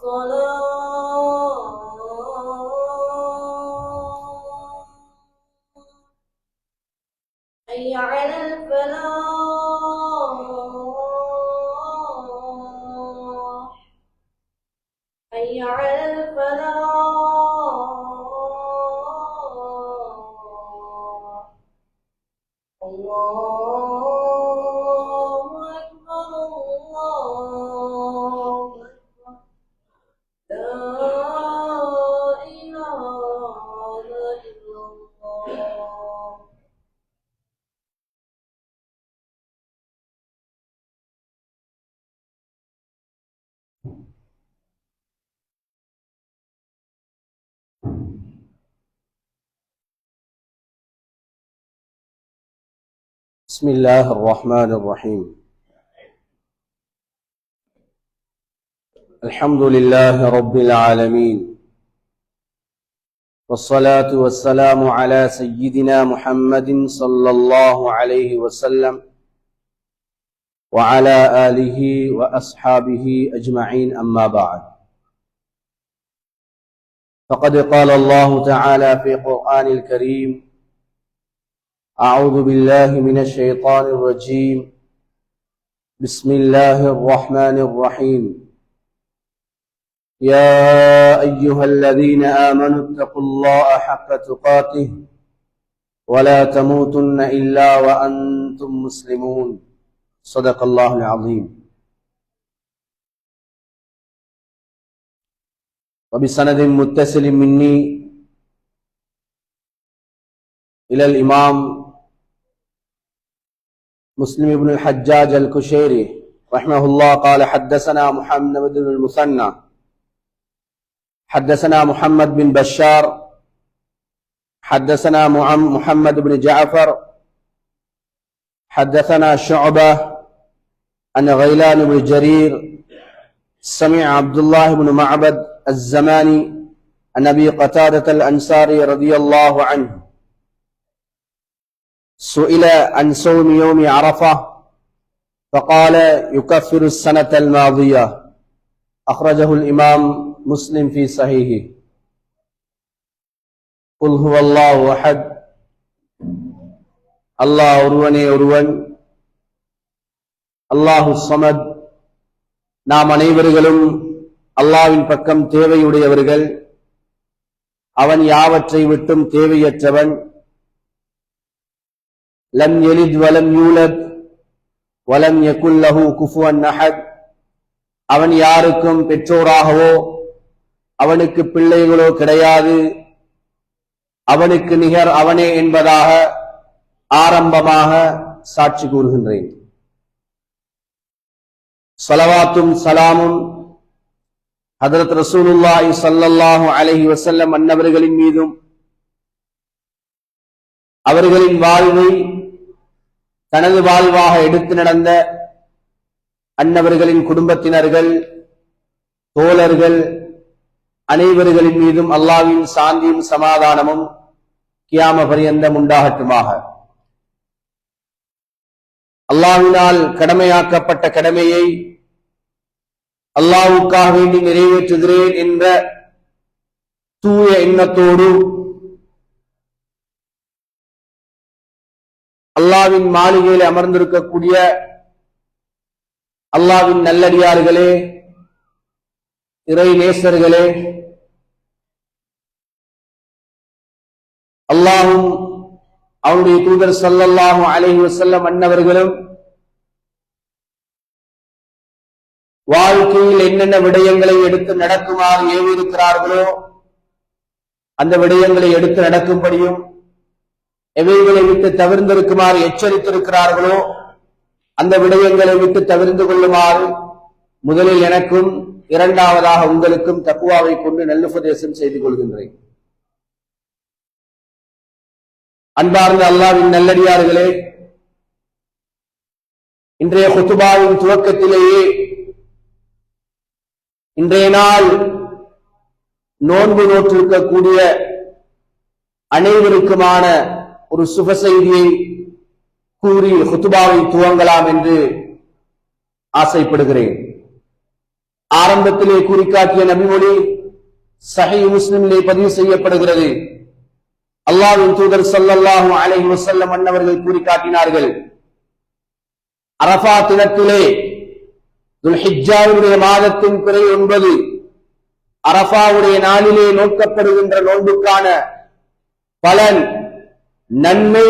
حي على الفلاح حي على الفلاح الله أكبر الله أكبر لا إله إلا الله. بسم الله الرحمن الرحيم. الحمد لله رب العالمين، والصلاة والسلام على سيدنا محمد صلى الله عليه وسلم وعلى آله وأصحابه أجمعين، أما بعد، فقد قال الله تعالى في القرآن الكريم: أعوذ بالله من الشيطان الرجيم، بسم الله الرحمن الرحيم. يا أيها الذين آمنوا اتقوا الله حق تقاته ولا تموتن إلا وأنتم مسلمون. صدق الله العظيم. وبسند متصل مني إلى الإمام مسلم بن الحجاج الكشيري رحمه الله قال: حدثنا محمد بن المثنى حدثنا محمد بن بشار حدثنا محمد بن جعفر حدثنا شعبة عن غيلان بن جرير سمع عبد الله بن معبد الزماني عن أبي قتادة الأنصاري رضي الله عنه سئل عن صوم يوم عرفة فقال: يكفر السنة الماضية. أخرجه الإمام مسلم في صحيحه. قل هو الله أحد. அல்லாஹ் ஒருவனே ஒருவன், அல்லாஹு ஸமத். நாம் அனைவர்களும் அல்லாஹ்வின் பக்கம் தேவையுடையவர்கள். அவன் யாவற்றை விட்டும் தேவையற்றவன். லம் யலித் வலம் யூலத் வலம் யகுல் லஹு குஃபுவன் அஹத். அவன் யாருக்கும் பெற்றோராகவோ அவனுக்கு பிள்ளைகளோ கிடையாது. அவனுக்கு நிகர் அவனே என்பதாக ஆரம்பமாக சாட்சி கூறுகின்றேன். ஸலவாத்தும் சலாமும் ஹதரத் ரசூலுல்லாஹி ஸல்லல்லாஹு அலைஹி வஸல்லம் அன்னவர்களின் மீதும், அவர்களின் வாழ்வை தனது வாழ்வாக எடுத்து நடந்த அன்னவர்களின் குடும்பத்தினர்கள், தோழர்கள் அனைவர்களின் மீதும் அல்லாஹ்வின் சாந்தியும் சமாதானமும் கியாம பரியந்தம் உண்டாகட்டுமாக. அல்லாஹ்வினால் கடமையாக்கப்பட்ட கடமையை அல்லாஹ்வுக்காக வேண்டி நிறைவேற்றுகிறேன் என்ற தூய எண்ணத்தோடு அல்லாஹ்வின் மாளிகையில் அமர்ந்திருக்கக்கூடிய அல்லாஹ்வின் நல்லடியார்களே, இறை நேசர்களே, அல்லாஹ்வும் அவருடைய தூதர் ஸல்லல்லாஹு அலைஹி வஸல்லம் அன்னவர்களும் வாழ்க்கையில் என்னென்ன விடயங்களை எடுத்து நடக்குமாறு ஏவிருக்கிறார்களோ அந்த விடயங்களை எடுத்து நடக்கும்படியும், எவைகளை விட்டு தவிர்ந்திருக்குமாறு எச்சரித்திருக்கிறார்களோ அந்த விடயங்களை விட்டு தவிர்ந்து கொள்ளுமாறு முதலில் எனக்கும் இரண்டாவதாக உங்களுக்கும் தக்வாவை கொண்டு நல்லுபதேசம் செய்து கொள்கின்றேன். அன்பார்ந்த அல்லாஹ்வின் நல்லடியார்களே, இன்றைய குத்துபாவின் துவக்கத்திலேயே இன்றைய நாள் நோன்பு நோற்றிருக்கக்கூடிய அனைவருக்குமான ஒரு சுப செய்தியை கூறி குத்துபாவை துவங்கலாம் என்று ஆசைப்படுகிறேன். ஆரம்பத்திலே குறிக்காட்டிய நபிமொழி சஹீஹ் முஸ்லிமிலே பதிவு செய்யப்படுகிறது. அல்லாஹ்வின் தூதர் ஸல்லல்லாஹு அலைஹி வஸல்லம் அன்னவர்கள் குறிக்காட்டினார்கள், அரஃபா தினத்திலே துல்ஹிஜ்ஜாவுடைய மாதத்தின் பிறை 9 அரஃபாவுடைய நாளிலே நோக்கப்படுகின்ற நோன்புக்கான பலன் நன்மை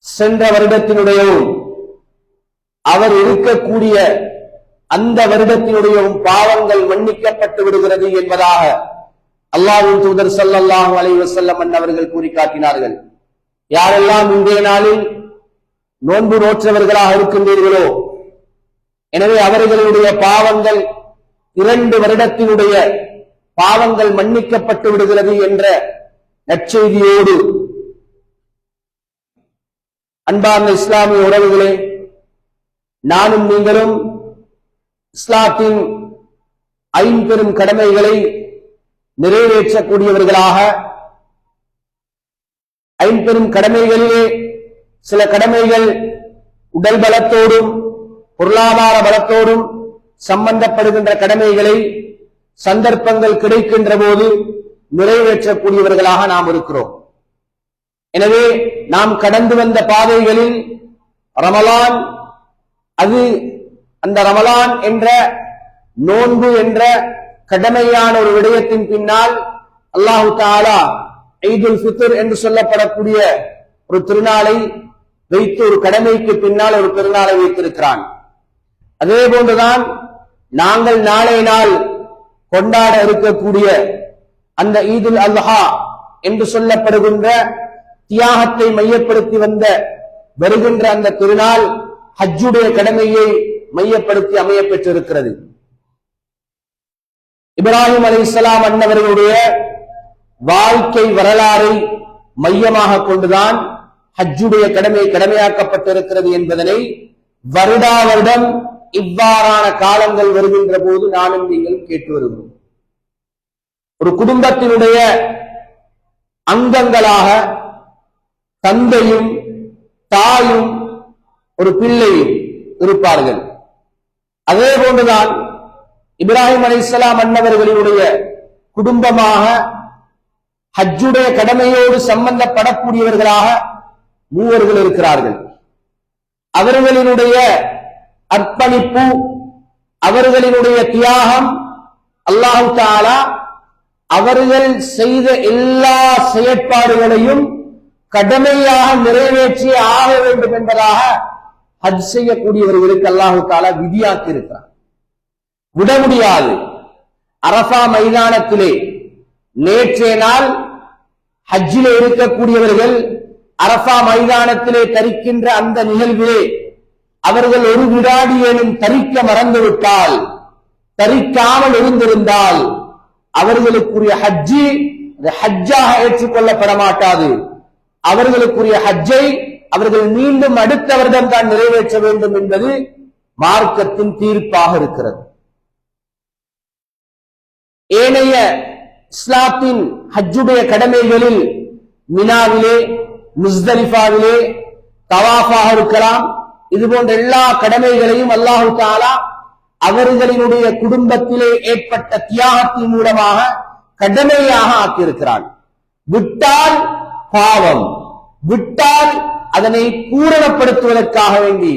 சென்ற வருடத்தினுடையவும் அவர் இருக்கக்கூடிய அந்த வருடத்தினுடையவும் பாவங்கள் மன்னிக்கப்பட்டு விடுகிறது என்பதாக அல்லாஹ்வின் தூதர் ஸல்லல்லாஹு அலைஹி வஸல்லம் அன்னவர்கள் கூறி காட்டினார்கள். யாரெல்லாம் இன்றைய நாளில் நோன்பு நோற்றவர்களாக இருக்கின்றீர்களோ, எனவே அவர்களுடைய பாவங்கள் 2 வருடத்தினுடைய பாவங்கள் மன்னிக்கப்பட்டு விடுகிறது என்ற நற்செய்தியோடு, அன்பார்ந்த இஸ்லாமிய உறவுகளே, நானும் நீங்களும் இஸ்லாத்தின் 5 பெரும் கடமைகளை நிறைவேற்றக்கூடியவர்களாக, 5 பெரும் கடமைகளிலே சில கடமைகள் உடல் பலத்தோடும் பொருளாதார பலத்தோடும் சம்பந்தப்படுகின்ற கடமைகளை சந்தர்ப்பங்கள் கிடைக்கின்ற போது நிறைவேற்றக்கூடியவர்களாக நாம் இருக்கிறோம். எனவே நாம் கடந்து வந்த பாதைகளில் ரமலான், அது அந்த ரமலான் என்ற நோன்பு என்ற கடமையான ஒரு விடயத்தின் பின்னால் அல்லாஹு தஆலா ஈதுல் ஃபித்ர் என்று சொல்லப்படக்கூடிய ஒரு திருநாளை வைத்து, ஒரு கடமைக்கு பின்னால் ஒரு பெருநாளை வைத்திருக்கிறான். அதே போன்றுதான் நாங்கள் நாளை நாள் கொண்டாட இருக்கக்கூடிய அந்த ஈதுல் அல்ஹா என்று சொல்லப்படுகின்ற தியாகத்தை மையப்படுத்தி வருகின்ற அந்த திருநாள் ஹஜ்ஜுடைய கடமையை மையப்படுத்தி அமைய பெற்றிருக்கிறது. இப்ராஹிம் அலைஹிஸ்ஸலாம் அன்னவர்களுடைய வாழ்க்கை வரலாறை மையமாக கொண்டுதான் ஹஜ்ஜுடைய கடமை கடமையாக்கப்பட்டிருக்கிறது என்பதனை வருடா வருடம் இவ்வாறான காலங்கள் வருகின்ற போது நானும் நீங்களும் கேட்டு வருகிறோம். ஒரு குடும்பத்தினுடைய அங்கங்களாக தந்தையும் தாயும் ஒரு பிள்ளையும் இருப்பார்கள். அதே போன்றுதான் இப்ராஹிம் அலைஹிஸ்ஸலாம் அன்னவர்களுடைய குடும்பமாக ஹஜ்ஜுடைய கடமையோடு சம்பந்தப்படக்கூடியவர்களாக 3 இருக்கிறார்கள். அவர்களினுடைய அர்ப்பணிப்பு, அவர்களினுடைய தியாகம், அல்லாஹு தஆலா அவர்கள் செய்த எல்லா செயற்பாடுகளையும் கடமையாக நிறைவேற்றி ஆக வேண்டும் என்பதாக ஹஜ் செய்யக்கூடியவர்களுக்கு அல்லாஹு தஆலா விதியாக்கி இருக்கிறார். விட முடியாது. அரஃபா மைதானத்திலே நேற்றைய நாள் ஹஜ்ஜிலே இருக்கக்கூடியவர்கள் அரஃபா மைதானத்திலே தரிக்கின்ற அந்த நிகழ்விலே அவர்கள் ஒரு வினாடியேனும் தரிக்க மறந்துவிட்டால், தரிக்காமல் இருந்திருந்தால் அவர்களுக்குரிய ஹஜ்ஜி ஹஜ்ஜாக ஏற்றுக்கொள்ளப்பட மாட்டாது. அவர்களுக்குரிய ஹஜ்ஜை அவர்கள் மீண்டும் அடுத்த வருடம் தான் நிறைவேற்ற வேண்டும் என்பது மார்க்கத்தின் தீர்ப்பாக இருக்கிறது. ஏனைய இஸ்லாத்தின் ஹஜ்ஜுடைய கடமைகளில் மினாவிலே, முஸ்தலிஃபாவிலே தவாஃபாக இருக்கலாம். இது போன்ற எல்லா கடமைகளையும் அல்லாஹு தஆலா அவர்களினுடைய குடும்பத்திலே ஏற்பட்ட தியாகத்தின் மூலமாக கடமையாக ஆக்கியிருக்கிறான். விட்டால் பாவம், விட்டால் அதனை பூரணப்படுத்துவதற்காக வேண்டி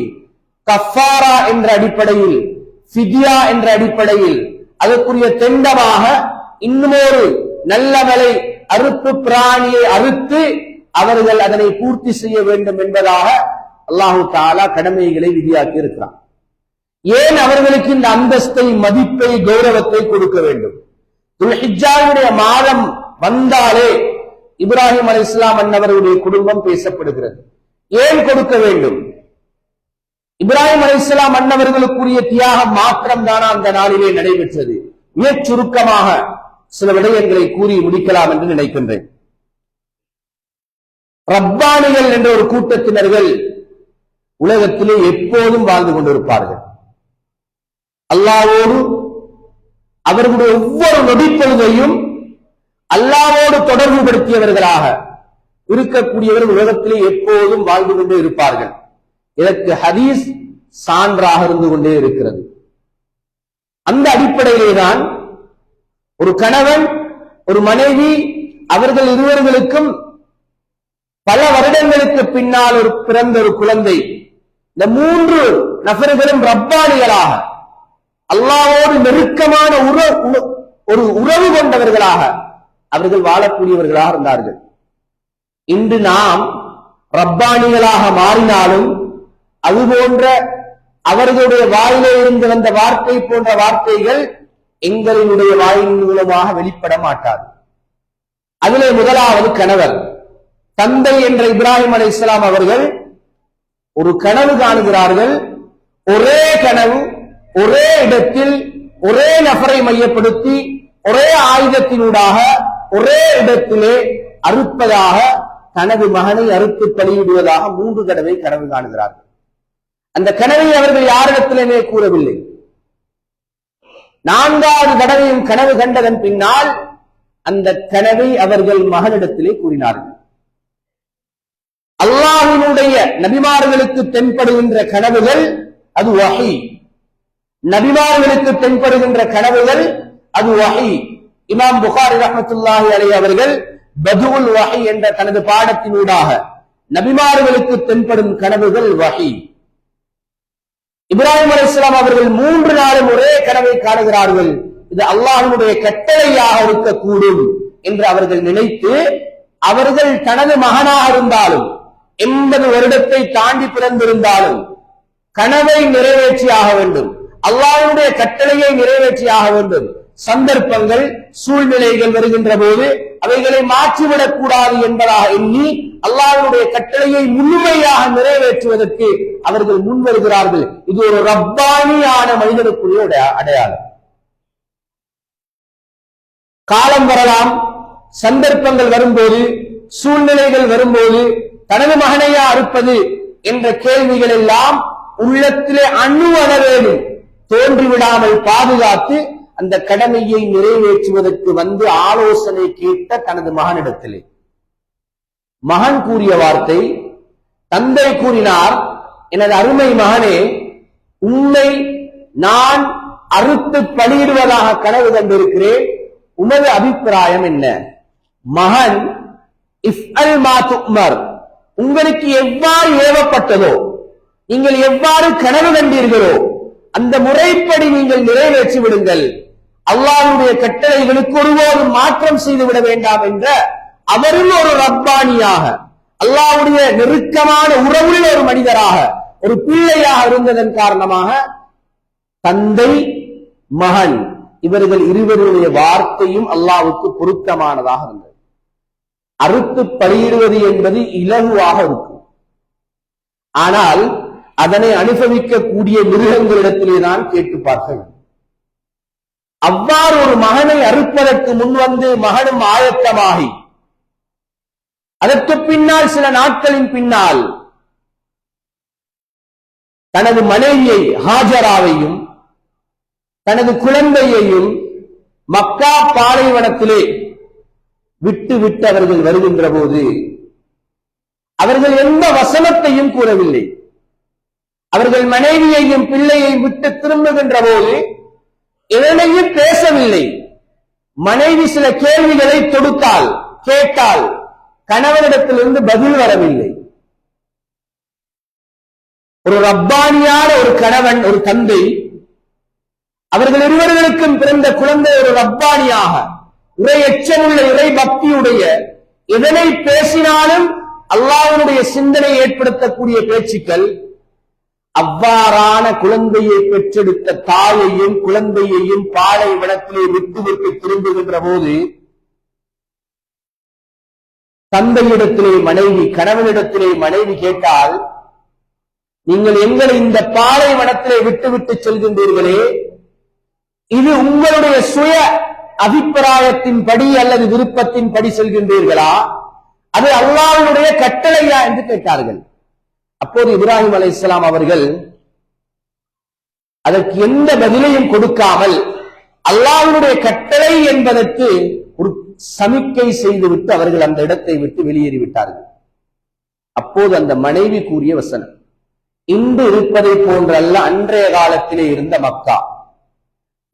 கஃபாரா என்ற அடிப்படையில், ஃபித்யா என்ற அடிப்படையில் அதற்குரிய தெண்டமாக இன்னுமொரு நல்ல வலை அறுப்பு பிராணியை அறுத்து அவர்கள் அதனை பூர்த்தி செய்ய வேண்டும் என்பதாக அல்லாஹு தஆலா கடமைகளை விதியாக்கி இருக்கிறான். ஏன் அவர்களுக்கு இந்த அந்தஸ்தை, மதிப்பை, கௌரவத்தை கொடுக்க வேண்டும்? துல்ஹிஜ்ஜாவுடைய மாதம் வந்தாலே இப்ராஹிம் அலைஹிஸ்ஸலாம் அன்னவர்களுடைய குடும்பம் பேசப்படுகிறது. ஏன் கொடுக்க வேண்டும்? இப்ராஹிம் அலைஹிஸ்ஸலாம் அன்னவர்களுக்குரிய தியாகம் மாத்திரம் தானா அந்த நாளிலே நடைபெற்றது? மிகச் சுருக்கமாக சில விடயங்களை கூறி முடிக்கலாம் என்று நினைக்கின்றேன். ரப்பானிகள் என்ற ஒரு கூட்டத்தினர்கள் உலகத்திலே எப்போதும் வாழ்ந்து கொண்டிருப்பார்கள். அல்லாஹ்வோடு அவர்களுடைய ஒவ்வொரு நொடிப்பொழுதையும் அல்லாஹ்வோடு தொடர்பு படுத்தியவர்களாக இருக்கக்கூடியவர்கள் உலகத்திலே எப்போதும் வாழ்ந்து கொண்டே இருப்பார்கள். இதற்கு ஹதீஸ் சான்றாக இருந்து கொண்டே இருக்கிறது. அந்த அடிப்படையிலே தான் ஒரு கணவன் ஒரு மனைவி அவர்கள் இருவர்களுக்கும் பல வருடங்களுக்கு பின்னால் பிறந்த ஒரு குழந்தை, இந்த மூன்று நபர்களும் ரப்பானிகளாக அல்லாஹ்வோடு நெருக்கமான ஒரு உறவு கொண்டவர்களாக அவர்கள் வாழக்கூடியவர்களாக இருந்தார்கள். இன்று நாம் ரப்பானிகளாக மாறினாலும் அதுபோன்ற அவர்களுடைய வாயிலே இருந்து வந்த வார்த்தை போன்ற வார்த்தைகள் எங்களினுடைய வாயின் மூலமாக வெளிப்பட மாட்டாது. அதிலே முதலாவது கணவர். தந்தை என்ற இப்ராஹிம் அலைஹிஸ்ஸலாம் அவர்கள் ஒரு கனவு காணுகிறார்கள். ஒரே கனவு, ஒரே இடத்தில், ஒரே நபரை மையப்படுத்தி, ஒரே ஆயுதத்தினூடாக ஒரே இடத்திலே அறுப்பதாக, தனது மகனை அறுத்து பலியிடுவதாக 3 தடவை கனவு காணுகிறார்கள். அந்த கனவை அவர்கள் யாரிடத்திலுமே கூறவில்லை. 4வது தடவையும் கனவு கண்டதன் பின்னால் அந்த கனவை அவர்கள் மகனிடத்திலே கூறினார்கள். அல்லாஹ்வினுடைய நபிமார்களுக்கு தென்படுகின்ற கனவுகள் அது வஹி. நபிமார்களுக்கு தென்படுகின்ற கனவுகள் அது வஹி. இமாம் புகாரி ரஹ்மத்துல்லாஹி அலைஹி அவர்கள் பதுல் வஹி என்ற தனது பாடத்தினூடாக நபிமார்களுக்கு தென்படும் கனவுகள் வஹி. இப்ராஹிம் அலைஹிஸ்ஸலாம் அவர்கள் 3 நாளும் ஒரே கனவை காணுகிறார்கள். இது அல்லாஹ்வினுடைய கட்டளையாக இருக்கக்கூடும் என்று அவர்கள் நினைத்து, அவர்கள் தனது மகனாக இருந்தாலும் 80 வருடத்தை தாண்டி பிறந்திருந்தாலும் கனவை நிறைவேற்றியாக வேண்டும், அல்லாஹ்வுடைய கட்டளையை நிறைவேற்றியாக வேண்டும். சந்தர்ப்பங்கள் சூழ்நிலைகள் வருகின்ற போது அவைகளை மாற்றிவிடக் கூடாது என்பதாக எண்ணி அல்லாஹ்வுடைய கட்டளையை முழுமையாக நிறைவேற்றுவதற்கு அவர்கள் முன் வருகிறார்கள். இது ஒரு ரப்பானியான மனிதனுக்குரிய அடையாளம். காலம் வரலாம், சந்தர்ப்பங்கள் வரும்போது, சூழ்நிலைகள் வரும்போது தனது மகனையா அறுப்பது என்ற கேள்விகள் எல்லாம் உள்ளத்திலே அணுவளவேனும் தோன்றிவிடாமல் பாதுகாத்து அந்த கடமையை நிறைவேற்றுவதற்கு வந்து ஆலோசனை கேட்ட தனது மகனிடத்திலே மகன் கூறிய வார்த்தை, தந்தை கூறினார், எனது அருமை மகனே, உன்னை நான் அறுத்து பலியிடுவதாக கனவு கண்டிருக்கிறேன், உனது அபிப்பிராயம் என்ன? மகன், இஃப்அல் மா துஅமர், உங்களுக்கு எவ்வாறு ஏவப்பட்டதோ, நீங்கள் எவ்வாறு கனவு கண்டீர்களோ அந்த முறைப்படி நீங்கள் நிறைவேற்றி விடுங்கள், அல்லாஹ்வுடைய கட்டளைகளுக்கு ஒருபோதும் மாற்றம் செய்துவிட வேண்டாம் என்ற அவரும் ஒரு ரப்பானியாக, அல்லாஹ்வுடைய நெருக்கமான உறவுள்ள ஒரு மனிதராக, ஒரு பிள்ளையாக இருந்ததன் காரணமாக தந்தை மகன் இவர்கள் இருவருடைய வார்த்தையும் அல்லாஹ்வுக்கு பொருத்தமானதாக இருந்தது. அறுத்து பலியிடுவது என்பது இலகுவாக இருக்கும், ஆனால் அதனை அனுபவிக்கக்கூடிய மிருகங்களிடத்திலே தான் கேட்டு பார்க்க வேண்டும். அவ்வாறு ஒரு மகனை அறுப்பதற்கு முன்வந்து மகனும் ஆயத்தமாகி அதற்கு பின்னால் சில நாட்களின் பின்னால் தனது மனைவியை ஹாஜராவையும் தனது குழந்தையையும் மக்கா பாலைவனத்திலே விட்டு விட்டு அவர்கள் வருகின்ற போது அவர்கள் எந்த வசனத்தையும் கூறவில்லை. அவர்கள் மனைவியையும் பிள்ளையையும் விட்டு திரும்புகின்ற போது எதனையும் பேசவில்லை. மனைவி சில கேள்விகளை தொடுத்தால் கேட்டால் கணவனிடத்திலிருந்து பதில் வரவில்லை. ஒரு ரப்பானியான ஒரு கணவன், ஒரு தந்தை, அவர்கள் இருவர்களுக்கும் பிறந்த குழந்தை ஒரு ரப்பானியாக, இறை எச்சமுள்ள, இறை பக்தியுடைய, எதனை பேசினாலும் அல்லாஹ்வுடைய சிந்தனை ஏற்படுத்தக்கூடிய பேச்சுக்கள். அவ்வாறான குழந்தையை பெற்றெடுத்த தாயையும் குழந்தையையும் பாலைவனத்திலே விட்டு திரும்புகின்ற போது தந்தையிடத்திலே மனைவி, கணவனிடத்திலே மனைவி கேட்டால், நீங்கள் எங்களை இந்த பாலைவனத்திலே விட்டுவிட்டு செல்கின்றீர்களே, இது உங்களுடைய சுய அபிப்பிராயத்தின் படி அல்லது விருப்பத்தின் படி செல்கின்றீர்களா, அது அல்லாஹ்வுடைய கட்டளையா என்று கேட்டார்கள். அப்போது இப்ராஹிம் அலைஹிஸ்ஸலாம் அவர்கள் அதற்கு எந்த பதிலையும் கொடுக்காமல் அல்லாஹ்வுடைய கட்டளை என்பதற்கு ஒரு சமிக்கை செய்துவிட்டு அவர்கள் அந்த இடத்தை விட்டு வெளியேறிவிட்டார்கள். அப்போது அந்த மனைவி கூறிய வசனம், இன்று இருப்பதை போன்றல்ல அன்றைய காலத்திலே இருந்த மக்கா,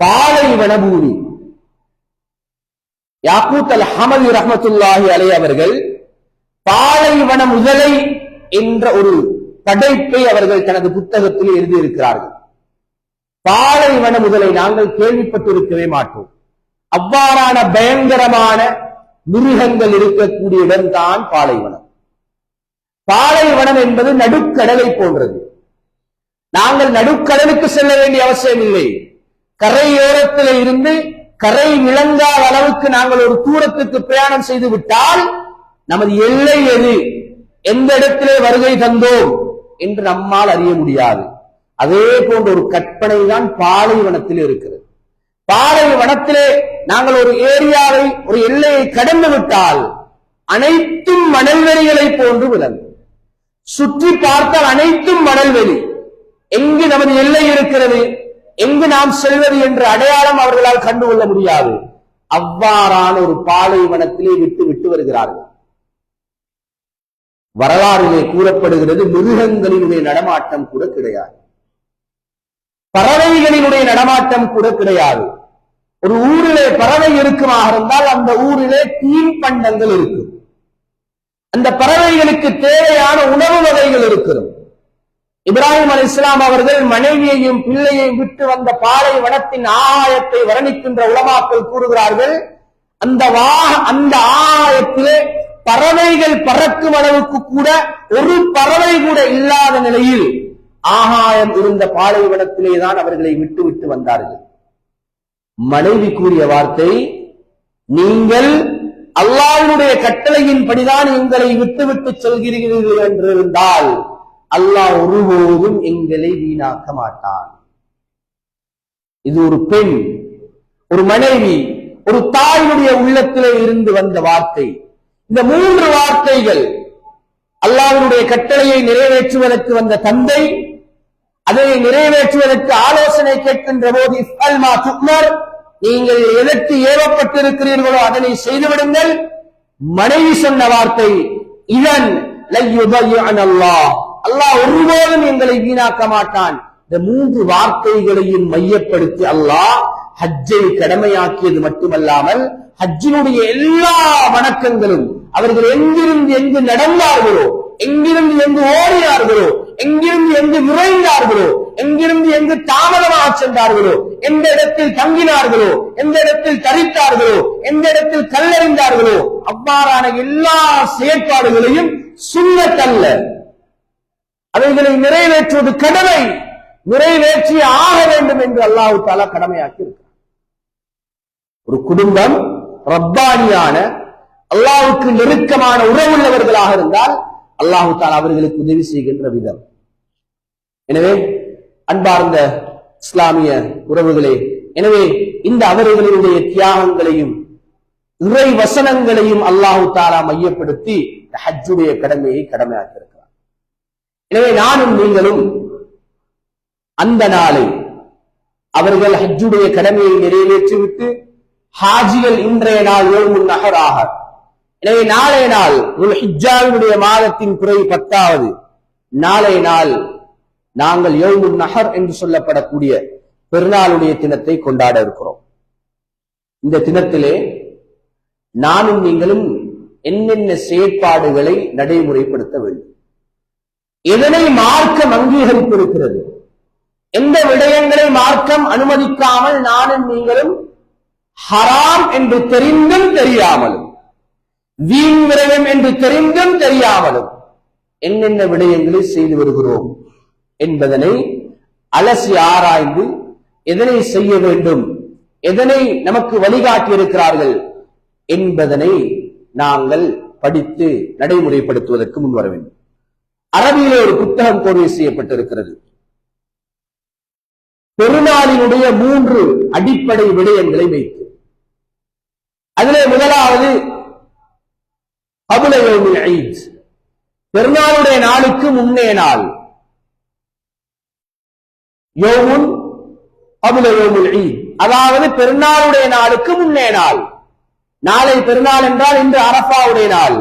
பாலைவன பூமி. யாக்கூத் அல் ஹமதி ரஹ்மத்துல்லாஹி அலைஹி அவர்கள் பாலைவன முதலை என்ற ஒரு படைப்பை அவர்கள் தனது புத்தகத்தில் எழுதியிருக்கிறார்கள். பாலைவன முதலை நாங்கள் கேள்விப்பட்டிருக்கவே மாட்டோம். அவ்வாறான பயங்கரமான மிருகங்கள் இருக்கக்கூடிய இடம்தான் பாலைவனம். பாலைவனம் என்பது நடுக்கடலை போன்றது. நாங்கள் நடுக்கடலுக்கு செல்ல வேண்டிய அவசியம் இல்லை. கரையோரத்தில் இருந்து கரை விளங்காத அளவுக்கு நாங்கள் ஒரு தூரத்துக்கு பிரயாணம் செய்து விட்டால் நமது எல்லை எது, எந்த இடத்திலே வருகை தந்தோம் என்று நம்மால் அறிய முடியாது. அதே போன்ற ஒரு கற்பனை தான் பாலைவனத்தில் இருக்கிறது. பாலைவனத்திலே நாங்கள் ஒரு ஏரியாவை, ஒரு எல்லையை கடந்து விட்டால் அனைத்தும் மணல்வெளிகளை போன்று விளங்கும். சுற்றி பார்த்தால் அனைத்தும் மணல்வெளி. எங்கு நமது எல்லை இருக்கிறது, எங்கு நாம் செல்வது என்ற அடையாளம் அவர்களால் கண்டுகொள்ள முடியாது. அவ்வாறான ஒரு பாலைவனத்திலே விட்டு விட்டு வருகிறார்கள். வரலாறிலே கூறப்படுகிறது, மிருகங்களினுடைய நடமாட்டம் கூட கிடையாது, பறவைகளினுடைய நடமாட்டம் கூட கிடையாது. ஒரு ஊரிலே பறவை இருக்குமாக இருந்தால் அந்த ஊரிலே தீன்பண்டங்கள் இருக்கும், அந்த பறவைகளுக்கு தேவையான உணவு வகைகள் இருக்கிறது. இப்ராஹிம் அலைஹிஸ்ஸலாம் அவர்கள் மனைவியையும் பிள்ளையையும் விட்டு வந்த பாலைவனத்தின் ஆகாயத்தை வர்ணிக்கின்ற உலமாக்கள் கூறுகிறார்கள், அந்த ஆகாயத்திலே பறவைகள் பறக்கும் அளவுக்கு கூட ஒரு பறவை கூட இல்லாத நிலையில் ஆகாயம் இருந்த பாலைவனத்திலே தான் அவர்களை விட்டு விட்டு வந்தார்கள். மனைவி கூறிய வார்த்தை, நீங்கள் அல்லாஹ்வுடைய கட்டளையின்படிதான் எங்களை விட்டுவிட்டு செல்கிறீர்கள் என்றிருந்தால் அல்லாஹ் ஒருபோதும் எங்களை வீணாக்க மாட்டான். இது ஒரு பெண், ஒரு மனைவி, ஒரு தாயினுடைய உள்ளத்திலே இருந்து வந்த வார்த்தை. இந்த மூன்று வார்த்தைகள் அல்லாஹ்வுடைய கட்டளையை நிறைவேற்றுவதற்கு வந்த தந்தை, அதை நிறைவேற்றுவதற்கு ஆலோசனை கேட்கின்ற போது இஃப்அல் மா துக்மர், நீங்கள் எதற்கு ஏவப்பட்டிருக்கிறீர்களோ அதனை செய்துவிடுங்கள். மனைவி சொன்ன வார்த்தை, இதன் அல்லாஹ், அல்லாஹ் ஒருபோதும் எங்களை வீணாக்க மாட்டான். இந்த மூன்று வார்த்தைகளையும் மையப்படுத்தி அல்லாஹ் ஹஜ்ஜை கடமையாக்கியது மட்டுமல்லாமல் ஹஜ்ஜினுடைய எல்லா வணக்கங்களும் அவர்கள் எங்கிருந்து எங்கு நடந்தார்களோ, எங்கிருந்து எங்கு ஓடினார்களோ, எங்கிருந்து எங்கு விரைந்தார்களோ, எங்கிருந்து எங்கு தாமதமாக சென்றார்களோ, எந்த இடத்தில் தங்கினார்களோ, எந்த இடத்தில் தரித்தார்களோ, எந்த இடத்தில் கல்லறிந்தார்களோ, அவ்வாறான எல்லா செயற்பாடுகளையும் சுன்னத்தல்ல, அவைகளை நிறைவேற்றுவது கடமை, நிறைவேற்றி ஆக வேண்டும் என்று அல்லாஹ் தஆலா கடமையாக்கி இருக்கிறார். ஒரு குடும்பம் ரப்பானியான அல்லாஹ்வுக்கு நெருக்கமான உறவுள்ளவர்களாக இருந்தால் அல்லாஹ் தஆலா அவர்களுக்கு உதவி செய்கின்ற விதம். எனவே அன்பார்ந்த இஸ்லாமிய உறவுகளே, எனவே இந்த அவர்களுடைய தியாகங்களையும் இறை வசனங்களையும் அல்லாஹ் தஆலா மையப்படுத்தி ஹஜ்ஜுடைய கடமையை கடமையாக்கி இருக்கிறார். எனவே நானும் நீங்களும் அந்த நாளை அவர்கள் ஹஜ்ஜுடைய கடமையை நிறைவேற்றிவிட்டு ஹாஜிகள் இன்றைய நாள் யௌமுன் நஹராக, எனவே நாளைய நாள் துல்ஹிஜ்ஜாவினுடைய மாதத்தின் குறை 10வது நாளைய நாள் நாங்கள் யௌமுன் நஹர் என்று சொல்லப்படக்கூடிய பெருநாளுடைய தினத்தை கொண்டாட இருக்கிறோம். இந்த தினத்திலே நானும் நீங்களும் என்னென்ன செயற்பாடுகளை நடைமுறைப்படுத்த வேண்டும், எதனை மார்க்கம் அங்கீகரித்திருக்கிறது, எந்த விடயங்களை மார்க்கம் அனுமதிக்காமல் நானும் நீங்களும் ஹராம் என்று தெரிந்தும் தெரியாமலும், வீண் விரயம் என்று தெரிந்தும் தெரியாமலும் என்னென்ன விடயங்களை செய்து வருகிறோம் என்பதனை அலசி ஆராய்ந்து எதனை செய்ய வேண்டும், எதனை நமக்கு வழிகாட்டி இருக்கிறார்கள் என்பதனை நாங்கள் படித்து நடைமுறைப்படுத்துவதற்கு முன்வர வேண்டும். அரபியிலே ஒரு புத்தகம் கோர்வை செய்யப்பட்டிருக்கிறது. பெருநாளினுடைய 3 அடிப்படை விடயங்களை வைத்து, அதிலே முதலாவது கப்ல யௌமில் ஈத், பெருநாளுடைய நாளுக்கு முன்னே நாள், யௌமுன் கப்ல யௌமில் ஈத், அதாவது பெருநாளுடைய நாளுக்கு முன்னே நாள். நாளை பெருநாள் என்றால் இன்று அரஃபாவுடைய நாள்.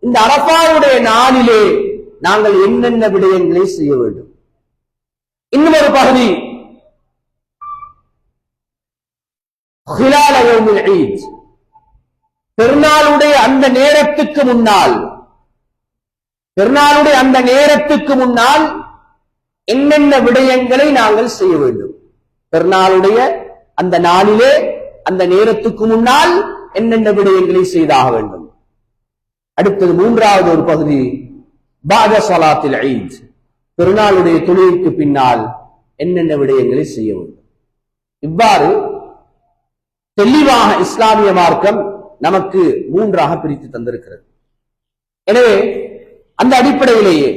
இந்த அரஃபாவுடைய நாளிலே நாங்கள் என்னென்ன விடயங்களை செய்ய வேண்டும். இன்னும் ஒரு பகுதி, خلال يوم العيد பெருநாளுடைய அந்த நேரத்துக்கு முன்னால் என்னென்ன விடயங்களை நாங்கள் செய்ய வேண்டும்? பெருநாளுடைய அந்த நாளிலே அந்த நேரத்துக்கு முன்னால் என்னென்ன விடயங்களை செய்தாக வேண்டும்? அடுத்தது மூன்றாவது ஒரு பகுதி பாத ஸலாத்தில் ஈத், பெருநாளுடைய தொழுகைக்கு பின்னால் என்னென்ன விடயங்களை செய்ய வேண்டும்? இவ்வாறு தெளிவாக இஸ்லாமிய மார்க்கம் நமக்கு மூன்றாக பிரித்து தந்திருக்கிறது. எனவே அந்த அடிப்படையிலேயே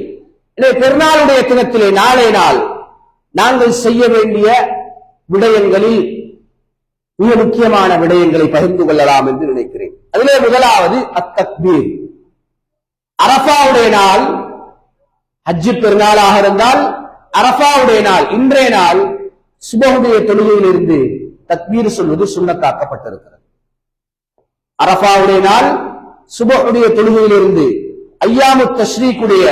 பெருநாளுடைய தினத்திலே நாளை நாள் நாங்கள் செய்ய வேண்டிய விடயங்களில் மிக முக்கியமான விடயங்களை பகிர்ந்து கொள்ளலாம் என்று நினைக்கிறேன். அதிலே முதலாவது அத்தக்பீர். அரஃபாவுடைய நாள் ஹஜ்ஜு பெருநாளாக இருந்தால் அரஃபாவுடைய நாள் இன்றைய நாள் சுபஹுடைய தொழுகையிலிருந்து தக்பீர் சொல்வது சுன்னத்தாக்கப்பட்டிருக்கிறது. அரஃபாவுடைய நாள் சுபஹுடைய தொழுகையிலிருந்து ஐயாமு தஷ்ரீக்குடைய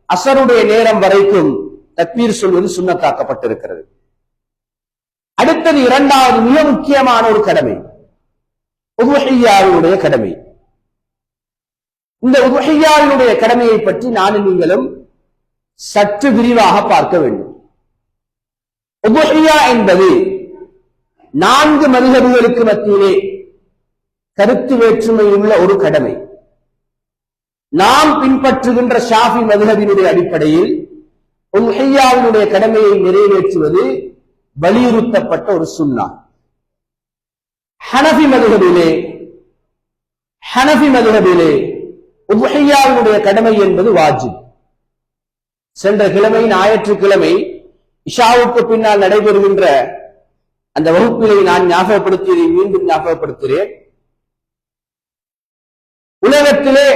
அசருடைய நேரம் வரைக்கும் தக்பீர் சொல்வது சுன்னத்தாக்கப்பட்டிருக்கிறது. அடுத்தது இரண்டாவது மிக முக்கியமான ஒரு கடமை, உதுஹிய்யாவுடைய கடமை. இந்த உதுஹிய்யாவுடைய கடமையை பற்றி நானும் நீங்களும் சற்று விரிவாக பார்க்க வேண்டும். உதுஹிய்யா என்பது 4 மதுஹபுகளுக்கு மத்தியிலே கருத்து வேற்றுமை உள்ள ஒரு கடமை. நாம் பின்பற்றுகின்ற ஷாஃபி மதுஹபினுடைய அடிப்படையில் உதுஹிய்யாவுடைய கடமையை நிறைவேற்றுவது வலியுறுத்தப்பட்ட ஒரு சுன்னா. ஹனஃபி மதுஹபிலே உதுஹிய்யாவுடைய கடமை என்பது வாஜிப். சென்ற கிழமை ஞாயிற்றுக்கிழமை இஷாவுக்கு பின்னால் நடைபெறுகின்ற அந்த வகுப்பிலை நான் ஞாபகப்படுத்தியதை மீண்டும் ஞாபகப்படுத்துகிறேன். உலகத்திலே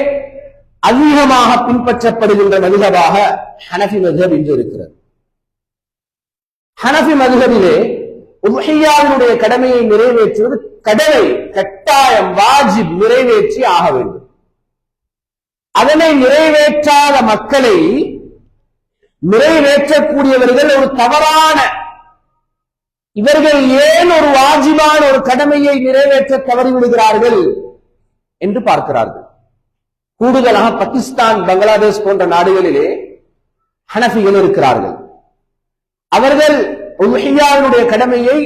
அதிகமாக பின்பற்றப்படுகின்ற மதுஹபாக ஹனஃபி மதுஹப் இன்று இருக்கிறது. ஹனஃபி மதுஹபிலே உதுஹிய்யாவுடைய கடமையை நிறைவேற்றுவது கடமை, கட்டாயம், வாஜிப், நிறைவேற்றி ஆக வேண்டும். அதனை நிறைவேற்றாத மக்களை நிறைவேற்றக்கூடியவர்கள் ஒரு தவறான, இவர்கள் ஏன் ஒரு வாஜிபான ஒரு கடமையை நிறைவேற்ற தவறிவிடுகிறார்கள் என்று பார்க்கிறார்கள். கூடுதலாக பாகிஸ்தான், பங்களாதேஷ் போன்ற நாடுகளிலே ஹனஃபிகள் இருக்கிறார்கள். அவர்கள் உதுஹிய்யாவுடைய கடமையை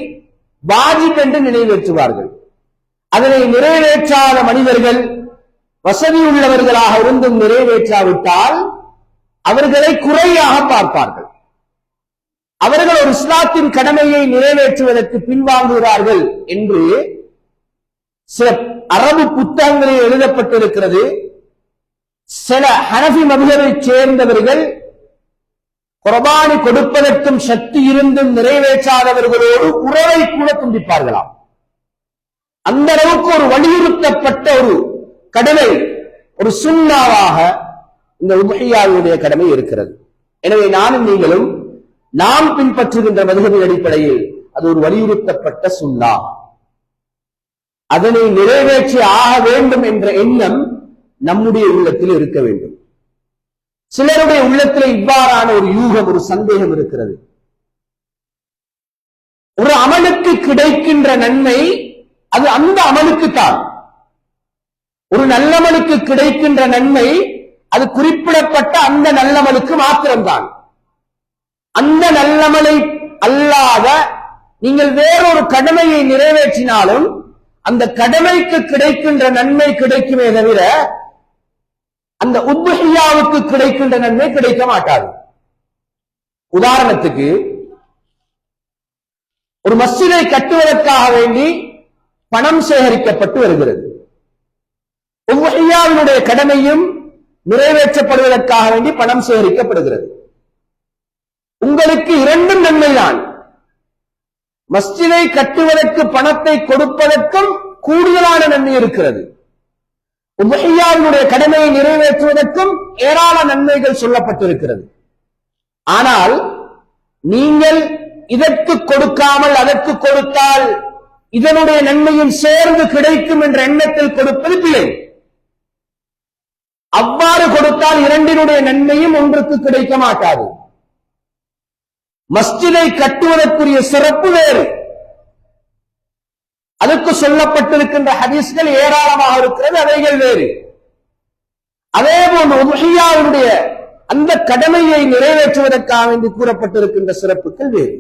வாஜிப் என்று நிறைவேற்றுவார்கள். அதனை நிறைவேற்றாத மனிதர்கள் வசதி உள்ளவர்களாக இருந்தும் நிறைவேற்றாவிட்டால் அவர்களை குறையாக பார்ப்பார்கள். அவர்கள் ஒரு இஸ்லாத்தின் கடமையை நிறைவேற்றுவதற்கு பின்வாங்குகிறார்கள் என்று சில அரபு புத்தகங்களில் எழுதப்பட்டிருக்கிறது. சில ஹனஃபி மதுஹபை சேர்ந்தவர்கள் குர்பானி கொடுப்பதற்கும் சக்தி இருந்தும் நிறைவேற்றாதவர்களோடு உறவை கூட துண்டிப்பார்களாம். அந்த அளவுக்கு ஒரு வலியுறுத்தப்பட்ட ஒரு கடமை, ஒரு சுன்னாவாக இந்த உதுஹிய்யாவுடைய கடமை இருக்கிறது. எனவே நானும் நீங்களும் நாம் பின்பற்றுகின்ற மதுஹபின் அடிப்படையில் அது ஒரு வலியுறுத்தப்பட்ட சுன்னா. அதனை நிறைவேற்றி ஆக வேண்டும் என்ற எண்ணம் நம்முடைய உள்ளத்தில் இருக்க வேண்டும். சிலருடைய உள்ளத்தில் இவ்வாறான ஒரு யூகம், ஒரு சந்தேகம் இருக்கிறது. ஒரு அமலுக்கு கிடைக்கின்ற நன்மை அது அந்த அமலுக்குத்தான். ஒரு நல்லமலுக்கு கிடைக்கின்ற நன்மை அது குறிப்பிடப்பட்ட அந்த நல்லமலுக்கு மாத்திரம்தான். அந்த நல்லமலை அல்லாத நீங்கள் வேறொரு கடமையை நிறைவேற்றினாலும் அந்த கடமைக்கு கிடைக்கின்ற நன்மை கிடைக்குமே தவிர அந்த உதுஹிய்யாவுக்கு கிடைக்கின்ற நன்மை கிடைக்க மாட்டாது. உதாரணத்துக்கு, ஒரு மஸ்ஜிதை கட்டுவதற்காக வேண்டி பணம் சேகரிக்கப்பட்டு வருகிறது. உதுஹிய்யாவுடைய கடமையும் நிறைவேற்றப்படுவதற்காக வேண்டி பணம் சேகரிக்கப்படுகிறது. உங்களுக்கு இரண்டும் நன்மைதான். மஸ்ஜிதை கட்டுவதற்கு பணத்தை கொடுப்பதற்கும் கூடுதலான நன்மை இருக்கிறது. உதுஹிய்யாவுடைய கடமையை நிறைவேற்றுவதற்கும் ஏராள நன்மைகள் சொல்லப்பட்டிருக்கிறது. ஆனால் நீங்கள் இதற்கு கொடுக்காமல் அதற்கு கொடுத்தால் இதனுடைய நன்மையும் சேர்ந்து கிடைக்கும் என்ற எண்ணத்தில் கொடுப்பது பிழை. அவ்வாறு கொடுத்தால் இரண்டினுடைய நன்மையும் ஒன்றுக்கு கிடைக்க மாட்டாது. மஸ்ஜிதை கட்டுவதற்குரிய சிறப்பு வேறு, அதுக்கு சொல்லப்பட்டிருக்கின்ற ஹதீஸ்கள் ஏராளமாக இருக்கிறது, அவைகள் வேறு. அதே போன்று உதுஹியாவுடைய அந்த கடமையை நிறைவேற்றுவதற்காக வேண்டி கூறப்பட்டிருக்கின்ற சிறப்புகள் வேறு.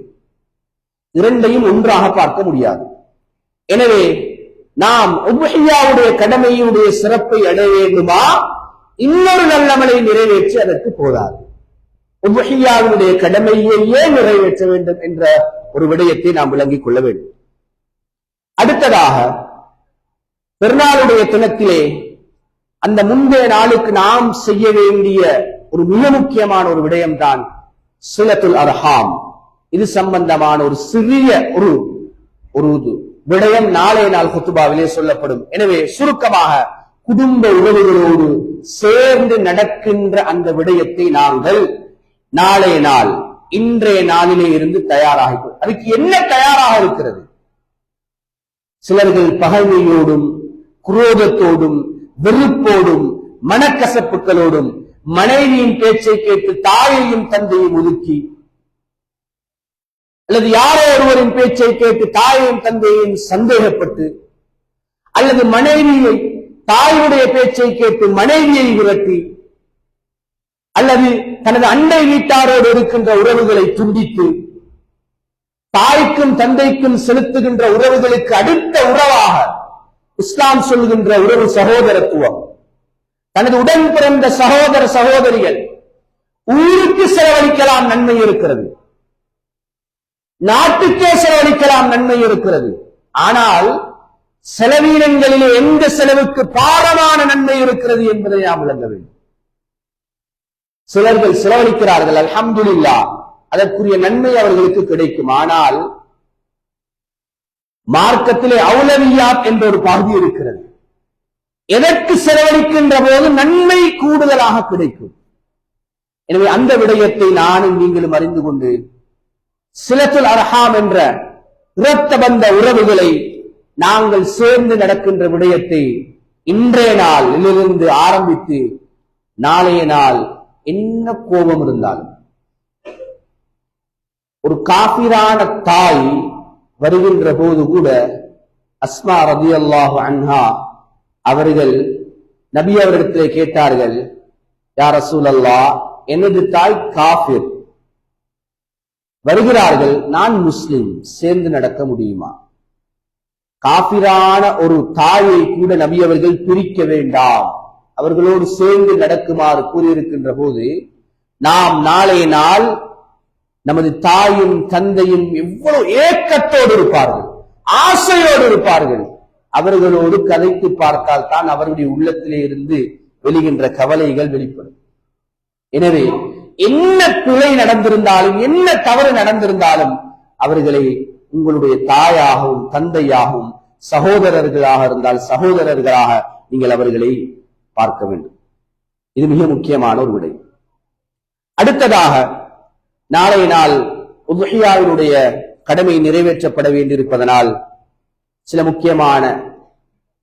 இரண்டையும் ஒன்றாக பார்க்க முடியாது. எனவே நாம் உதுஹியாவுடைய கடமையுடைய சிறப்பை அடைய வேண்டுமா, இன்னொரு நல்லமலை நிறைவேற்றி அதற்கு போதாது. உதுஹியாவுடைய கடமையையே நிறைவேற்ற வேண்டும் என்ற ஒரு விடயத்தை நாம் விளங்கிக் கொள்ள வேண்டும். அடுத்ததாக பெருநாளுடைய தினத்திலே அந்த முந்தைய நாளுக்கு நாம் செய்ய வேண்டிய ஒரு மிக முக்கியமான ஒரு விடயம்தான் சிலத்துல் அர்ஹாம். இது சம்பந்தமான ஒரு சிறிய ஒரு விடயம் நாளைய நாள் குத்துபாவிலே சொல்லப்படும். எனவே சுருக்கமாக குடும்ப உறவுகளோடு சேர்ந்து நடக்கின்ற அந்த விடயத்தை நாங்கள் நாளைய நாள் இன்றைய நாளிலே இருந்து தயாராக, அதுக்கு என்ன தயாராக இருக்கிறது? சிலர்கள் பகைமையோடும் குரோதத்தோடும் வெறுப்போடும் மனக்கசப்புகளோடும் மனைவியின் பேச்சை கேட்டு தாயையும் தந்தையும் ஒதுக்கி, அல்லது யாரோ ஒருவரின் பேச்சை கேட்டு தாயையும் தந்தையையும் சந்தேகப்பட்டு, அல்லது மனைவியை தாயுடைய பேச்சை கேட்டு மனைவியை விரட்டி, அல்லது தனது அண்டை வீட்டாரோடு இருக்கின்ற உறவுகளை துண்டித்து, தாய்க்கும் தந்தைக்கும் செலுத்துகின்ற உறவுகளுக்கு அடுத்த உறவாக இஸ்லாம் சொல்கின்ற உறவு சகோதரத்துவம், தனது உடன் பிறந்த சகோதர சகோதரிகள் ஊருக்கு செலவழிக்கலாம் நன்மை இருக்கிறது, நாட்டுக்கே செலவழிக்கலாம் நன்மை இருக்கிறது. ஆனால் செலவீனங்களிலே எந்த செலவுக்கு பாரமான நன்மை இருக்கிறது என்பதை நாம் விளங்க வேண்டும். சிலர்கள் செலவழிக்கிறார்கள், அல்ஹம்துலில்லாஹ், அதற்குரிய நன்மை அவர்களுக்கு கிடைக்கும். ஆனால் மார்க்கத்திலே அவுலவியாத் என்ற ஒரு பகுதி இருக்கிறது. எதற்கு செலவழிக்கின்ற போது நன்மை கூடுதலாக கிடைக்கும். எனவே அந்த விடயத்தை நானும் நீங்களும் அறிந்து கொண்டு சிலத்துல் அர்ஹாம் என்ற இரத்த பந்த உறவுகளை நாங்கள் சேர்ந்து நடக்கின்ற விடயத்தை இன்றைய நாளிலிருந்து ஆரம்பித்து நாளைய நாள் என்ன கோபம் இருந்தாலும், ஒரு காபிரான தாய் வருகின்ற போது கூட அஸ்மா ரலியல்லாஹு அன்ஹா அவர்கள் நபி அவரிடத்திலே கேட்டார்கள், யா ரசூலல்லாஹ், எனது தாய் காபிர் வருகிறார்கள், நான் முஸ்லிம், சேர்ந்து நடக்க முடியுமா? காபிரான ஒரு தாயை கூட நபி அவர்கள் பிரிக்க வேண்டாம், அவர்களோடு சேர்ந்து நடக்குமாறு கூறியிருக்கின்ற போது, நாம் நாளைய நாள் நமது தாயும் தந்தையும் எவ்வளவு ஏக்கத்தோடு இருப்பார்கள், ஆசையோடு இருப்பார்கள். அவர்களோடு கதைத்து பார்த்தால் தான் அவர்களுடைய உள்ளத்திலே இருந்து வெளிகின்ற கவலைகள் வெளிப்படும். எனவே என்ன பிழை நடந்திருந்தாலும், என்ன தவறு நடந்திருந்தாலும், அவர்களை உங்களுடைய தாயாகவும் தந்தையாகவும் சகோதரர்களாக இருந்தால் சகோதரர்களாக நீங்கள் அவர்களை பார்க்க வேண்டும். இது மிக முக்கியமான ஒரு விடை. அடுத்ததாக நாளைய நாள் உதுஹியாவினுடைய கடமை நிறைவேற்றப்பட வேண்டியிருப்பதனால் சில முக்கியமான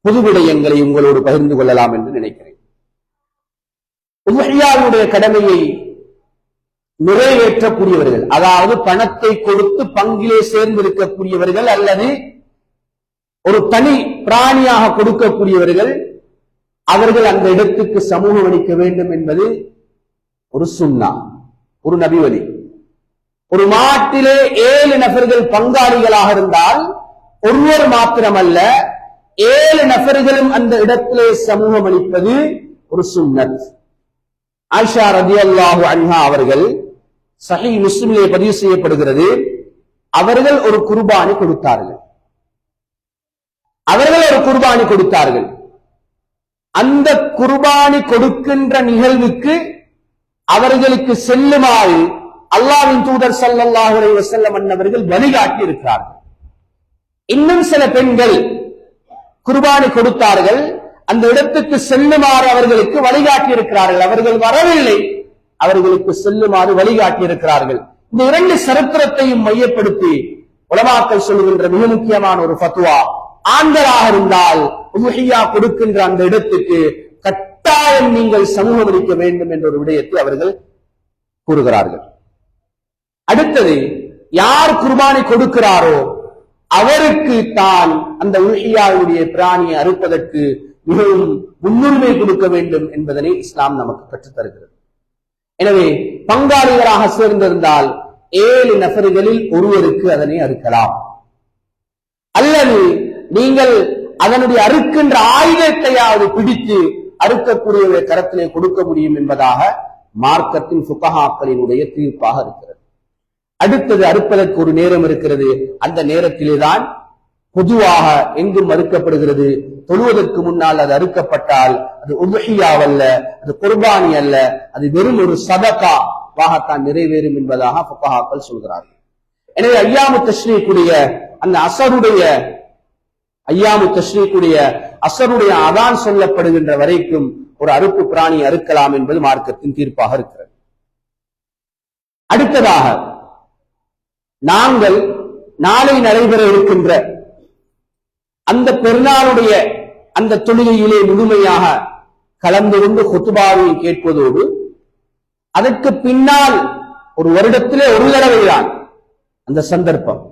பொது விடயங்களை உங்களோடு பகிர்ந்து கொள்ளலாம் என்று நினைக்கிறேன். உதுஹியாவினுடைய கடமையை நிறைவேற்றக்கூடியவர்கள், அதாவது பணத்தை கொடுத்து பங்கிலே சேர்ந்திருக்கக்கூடியவர்கள் அல்லது ஒரு தனி பிராணியாக கொடுக்கக்கூடியவர்கள், அவர்கள் அந்த இடத்துக்கு சமூகம் அளிக்க வேண்டும் என்பது ஒரு சுன்னா, ஒரு நபி வழி. ஒரு மாட்டிலே 7 நபர்கள் பங்காளிகளாக இருந்தால் ஒருவர் மாத்திரமல்ல 7 நபர்களும் அந்த இடத்திலே சமூகம் அளிப்பது ஒரு சுன்னத். ஆயிஷா ரலியல்லாஹு அன்ஹா அவர்கள் சஹீஹ் முஸ்லிமிலே பதிவு செய்யப்படுகிறது, அவர்கள் ஒரு குர்பானி கொடுத்தார்கள். அந்த குர்பானி கொடுக்கின்ற நிகழ்வுக்கு அவர்களுக்கு செல்லுமாறு அல்லாஹ்வின் தூதர் ஸல்லல்லாஹு அலைஹி வஸல்லம் அவர்கள் வழிகாட்டி இருக்கிறார்கள். இன்னும் சில பெண்கள் குர்பானி கொடுத்தார்கள், அந்த இடத்துக்கு செல்லுமாறு அவர்களுக்கு வழிகாட்டி இருக்கிறார்கள். அவர்கள் வரவில்லை, அவர்களுக்கு செல்லுமாறு வழிகாட்டி இருக்கிறார்கள். இந்த 2 சரித்திரத்தையும் மையப்படுத்தி உலமாக்கள் சொல்லுகின்ற மிக முக்கியமான ஒரு ஃபத்வா, ஆண்களாக இருந்தால் உதுஹியா கொடுக்கின்ற அந்த இடத்துக்கு கட்டாயம் நீங்கள் சமூகம் அளிக்க வேண்டும் என்ற ஒரு விடயத்தை அவர்கள் கூறுகிறார்கள். அடுத்தது, யார் குர்பானி கொடுக்கிறாரோ அவருக்கு தான் அந்த உல்ஹியாவுடைய பிராணியை அறுப்பதற்கு மிகவும் முன்னுரிமை கொடுக்க வேண்டும் என்பதனை இஸ்லாம் நமக்கு கற்றுத் தருகிறது. எனவே பங்காளிகளாக சேர்ந்திருந்தால் 7 நபர்களில் ஒருவருக்கு அதனை அறுக்கலாம், அல்லது நீங்கள் அதனுடைய அறுக்கின்ற ஆயுதத்தையாவது பிடித்து அறுக்கக்கூடிய கரத்திலே கொடுக்க முடியும் என்பதாக மார்க்கத்தின் ஃபுகஹாக்களினுடைய தீர்ப்பாக இருக்கிறது. அடுத்தது அறுப்பதற்கு ஒரு நேரம் இருக்கிறது. அந்த நேரத்திலேதான் பொதுவாக எங்கும் மறுக்கப்படுகிறது, தொழுவதற்கு முன்னால் அது அறுக்கப்பட்டால் அது உதுஹியாவல்ல, அது குர்பானி அல்ல, அது வெறும் ஒரு சதகா வாகத்தான் நிறைவேறும் என்பதாக ஃபுகஹாக்கள் சொல்கிறார்கள். எனவே ஐயாமு தஷ்ரீக்குடைய அந்த அசருடைய அதான் சொல்லப்படுகின்ற வரைக்கும் ஒரு அறுப்பு பிராணி அறுக்கலாம் என்பது மார்க்கத்தின் தீர்ப்பாக இருக்கிறது. அடுத்ததாக நாங்கள் நாளை நடைபெற இருக்கின்ற அந்த பெருநாளுடைய அந்த தொழுகையிலே முழுமையாக கலந்து கொண்டு குத்பாவை கேட்பதோடு அதற்கு பின்னால் ஒரு வருடத்திலே ஒரு தடவைதான் அந்த சந்தர்ப்பம்.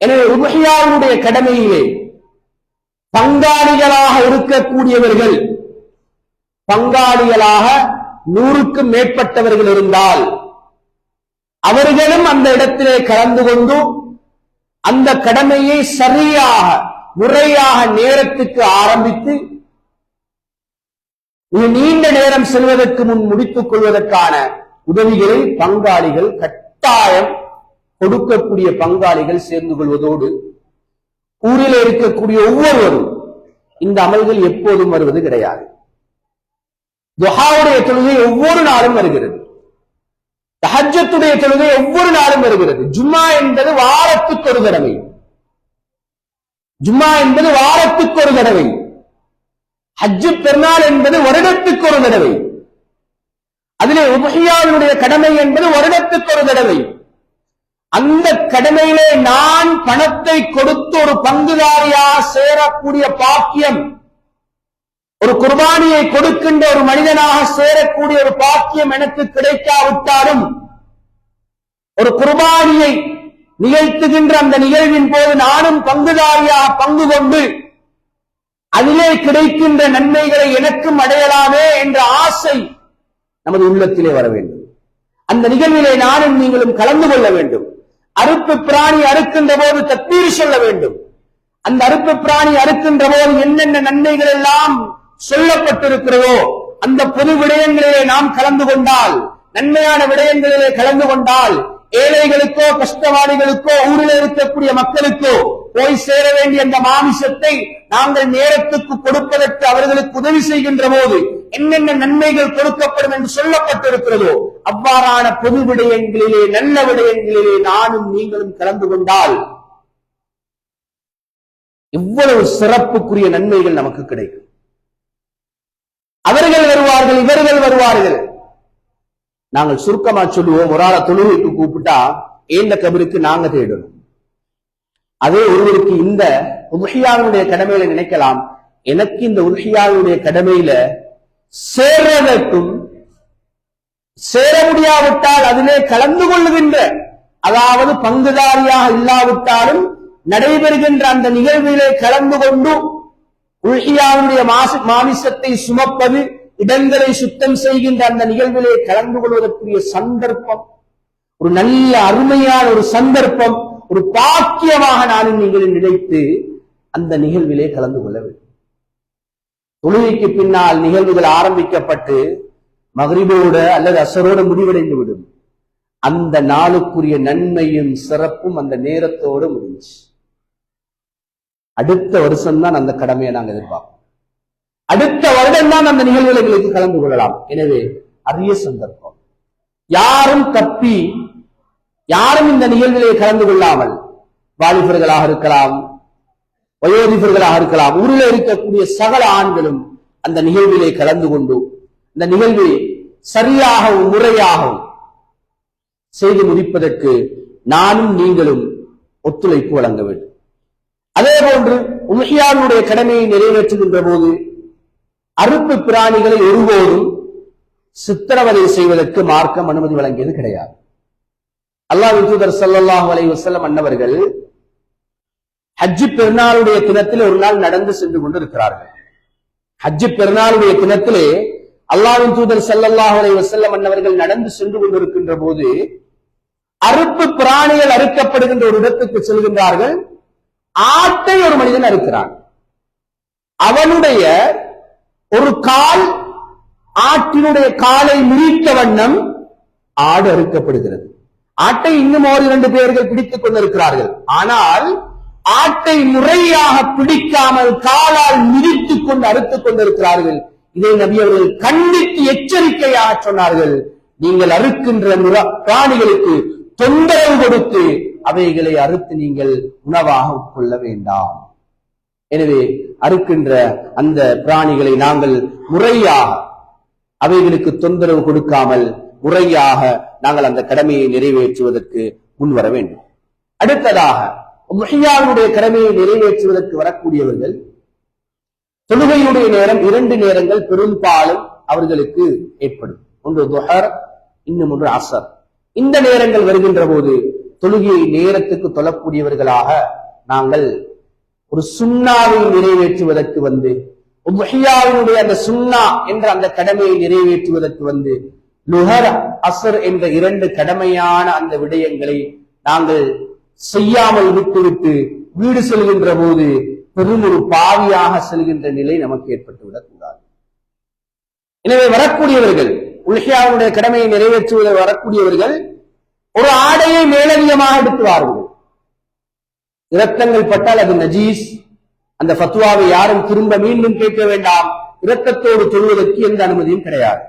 எனவே உதுஹியாவுடைய கடமையிலே பங்காளிகளாக இருக்கக்கூடியவர்கள், பங்காளிகளாக 100க்கும் மேற்பட்டவர்கள் இருந்தால் அவர்களும் அந்த இடத்திலே கலந்து கொண்டு அந்த கடமையை சரியாக முறையாக நேரத்துக்கு ஆரம்பித்து நீண்ட நேரம் செல்வதற்கு முன் முடித்துக் கொள்வதற்கான உதவிகளை பங்காளிகள் கட்டாயம் கொடுக்கக்கூடிய பங்காளிகள் சேர்ந்து கொள்வதோடு ஊரில் இருக்கக்கூடிய ஒவ்வொருவரும் இந்த அமல்கள் எப்போதும் வருவது கிடையாது. துஹாவுடைய தொழுகை ஒவ்வொரு நாளும் வருகிறது, தஹஜ்ஜுடைய தொழுகை ஒவ்வொரு நாளும் வருகிறது. ஜும்மா என்பது வாரத்துக்கு ஒரு தடவை, ஹஜ்ஜு பெருநாள் என்பது வருடத்துக்கு ஒரு தடவை, அதிலே உதுஹியாவுடைய கடமை என்பது வருடத்துக்கு ஒரு தடவை. அந்த கடமையிலே நான் பணத்தை கொடுத்து ஒரு பங்குதாரியாக சேரக்கூடிய பாக்கியம், ஒரு குர்பானியை கொடுக்கின்ற ஒரு மனிதனாக சேரக்கூடிய ஒரு பாக்கியம் எனக்கு கிடைக்காவிட்டாலும், ஒரு குர்பானியை நிகழ்த்துகின்ற அந்த நிகழ்வின் போது நானும் பங்குதாரியாக பங்கு கொண்டு அதிலே கிடைக்கின்ற நன்மைகளை எனக்கும் அடையலாமே என்ற ஆசை நமது உள்ளத்திலே வர வேண்டும். அந்த நிகழ்விலே நானும் நீங்களும் கலந்து கொள்ள வேண்டும். அறுப்பு பிராணி அறுக்கின்ற போது தக்பீர் சொல்ல வேண்டும். அந்த அறுப்பு பிராணி அறுக்கின்ற போது என்னென்ன நன்மைகள் எல்லாம் சொல்லப்பட்டிருக்கிறதோ அந்த பொது விடயங்களிலே நாம் கலந்து கொண்டால், நன்மையான விடயங்களிலே கலந்து கொண்டால், ஏழைகளுக்கோ கஷ்டவாளிகளுக்கோ ஊரில் இருக்கக்கூடிய மக்களுக்கோ போய் சேர வேண்டிய அந்த மாமிசத்தை நாங்கள் நேரத்துக்கு கொடுப்பதற்கு அவர்களுக்கு உதவி செய்கின்ற போது என்னென்ன நன்மைகள் கொடுக்கப்படும் என்று சொல்லப்பட்டிருக்கிறதோ அவ்வாறான பொது விடயங்களிலே நல்ல விடயங்களிலே நானும் நீங்களும் கலந்து கொண்டால் இவ்வளவு சிறப்புக்குரிய நன்மைகள் நமக்கு கிடைக்கும். அவர்கள் வருவார்கள், இவர்கள் வருவார்கள். நாங்கள் சுருக்கமா சொல்லுவோம், ஒரு ஆளை தொழுகைக்கு கூப்பிட்டா ஏந்த கபருக்கு நாங்க தேடணும். அதே ஒருவருக்கு இந்த உதுஹியாவுடைய கடமையில நினைக்கலாம், எனக்கு இந்த உதுஹியாவுடைய கடமையில சேர்வதற்கும் சேர முடியாவிட்டால் அதிலே கலந்து கொள்ளுகின்ற, அதாவது பங்குதாரியாக இல்லாவிட்டாலும் நடைபெறுகின்ற அந்த நிகழ்விலே கலந்து கொண்டு உல்ஹியாவுடைய மாமிசத்தை சுமப்பது, இடங்களை சுத்தம் செய்கின்ற அந்த நிகழ்விலே கலந்து கொள்வதற்குரிய சந்தர்ப்பம், ஒரு நல்ல அருமையான ஒரு சந்தர்ப்பம், ஒரு பாக்கியமாக நானும் நீங்களும் நினைத்து அந்த நிகழ்விலே கலந்து கொள்ள வேண்டும். தொழுகைக்கு பின்னால் நிகழ்வுகள் ஆரம்பிக்கப்பட்டு மக்ரிபோடு அல்லது அசரோடு முடிவடைந்து விடும். அந்த நாளுக்குரிய நன்மையும் சிறப்பும் அந்த நேரத்தோடு முடிஞ்சு. அடுத்த வருஷம் தான் அந்த கடமையை நாங்கள் எதிர்பார்ப்போம். அடுத்த வருடம் தான் அந்த நிகழ்வுகளுக்கு கலந்து கொள்ளலாம். எனவே அரிய சந்தர்ப்பம். யாரும் தப்பி யாரும் இந்த நிகழ்விலே கலந்து கொள்ளாமல், வாலிபர்களாக இருக்கலாம், வயோதிபர்களாக இருக்கலாம், ஊரில் இருக்கக்கூடிய சகல ஆண்களும் அந்த நிகழ்விலே கலந்து கொண்டு இந்த நிகழ்வை சரியாகவும் முறையாகவும் செய்து முடிப்பதற்கு நானும் நீங்களும் ஒத்துழைப்பு வழங்க வேண்டும். அதே போன்று உல்ஹியாவுடைய கடமையை நிறைவேற்றுகின்ற போது அறுப்பு பிராணிகளை ஒருபோதும் சித்திரவதை செய்வதற்கு மார்க்கம் அனுமதி வழங்கியது கிடையாது. அல்லாஹ்வின் தூதர் ஸல்லல்லாஹு அலைஹி வஸல்லம் அன்னவர்கள் ஹஜ்ஜி பெருநாளுடைய தினத்தில் ஒரு நாள் நடந்து சென்று கொண்டிருக்கிறார்கள். ஹஜ்ஜி பெருநாளுடைய தினத்திலே அல்லாஹ்வின் தூதர் ஸல்லல்லாஹு அலைஹி வஸல்லம் அன்னவர்கள் நடந்து சென்று கொண்டிருக்கின்ற போது அறுப்பு பிராணிகள் அறுக்கப்படுகின்ற ஒரு இடத்துக்கு செல்கின்றார்கள். ஆட்டை ஒரு மனிதன் அறுக்கிறான். அவனுடைய ஒரு கால் ஆட்டினுடைய காலை முறித்த வண்ணம் ஆடு அறுக்கப்படுகிறது. ஆட்டை இன்னும் ஒரு 2 பேர்கள் பிடித்துக் கொண்டிருக்கிறார்கள். ஆனால் ஆட்டை முறையாக பிடிக்காமல் காலால் மிதித்துக் கொண்டு அறுத்துக் கொண்டிருக்கிறார்கள். இதை நபி அவர்கள் கண்டித்து எச்சரிக்கையாக சொன்னார்கள், நீங்கள் அறுக்கின்ற பிராணிகளுக்கு தொந்தரவு கொடுத்து அவைகளை அறுத்து நீங்கள் உணவாக உட்கொள்ள வேண்டாம். எனவே அறுக்கின்ற அந்த பிராணிகளை நாங்கள் முறையாக அவைகளுக்கு தொந்தரவு கொடுக்காமல் முறையாக நாங்கள் அந்த கடமையை நிறைவேற்றுவதற்கு முன்வர வேண்டும். அடுத்ததாக உஹ்யாவுடைய கடமையை நிறைவேற்றுவதற்கு வரக்கூடியவர்கள் தொழுகையுடைய நேரம் 2 நேரங்கள் பெரும்பாலும் அவர்களுக்கு ஏற்படும். ஒன்று துஹர், இன்னும் ஒன்று அசர். இந்த நேரங்கள் வருகின்ற போது தொழுகையை நேரத்துக்கு தொழக்கூடியவர்களாக நாங்கள் ஒரு சுன்னாவை நிறைவேற்றுவதற்கு வந்து உஹ்யாவினுடைய அந்த சுன்னா என்ற அந்த கடமையை நிறைவேற்றுவதற்கு வந்து லுஹர் அசர் என்ற 2 கடமையான அந்த விடயங்களை நாங்கள் செய்யாமல் விட்டுவிட்டு வீடு செல்கின்ற போது பெரும் ஒரு பாவியாக செல்கின்ற நிலை நமக்கு ஏற்பட்டுவிடக் கூடாது. எனவே வரக்கூடியவர்கள் உஹ்யாவுடைய கடமையை நிறைவேற்றுவதில் வரக்கூடியவர்கள் ஒரு ஆடையை மேலதிகமாக எடுத்துவார்கள். இரத்தங்கள் பட்டால் அது நஜீஸ். அந்த ஃபத்வாவை யாரும் திரும்ப மீண்டும் கேட்க வேண்டாம். இரத்தத்தோடு தொழுவதற்கு எந்த அனுமதியும் கிடையாது.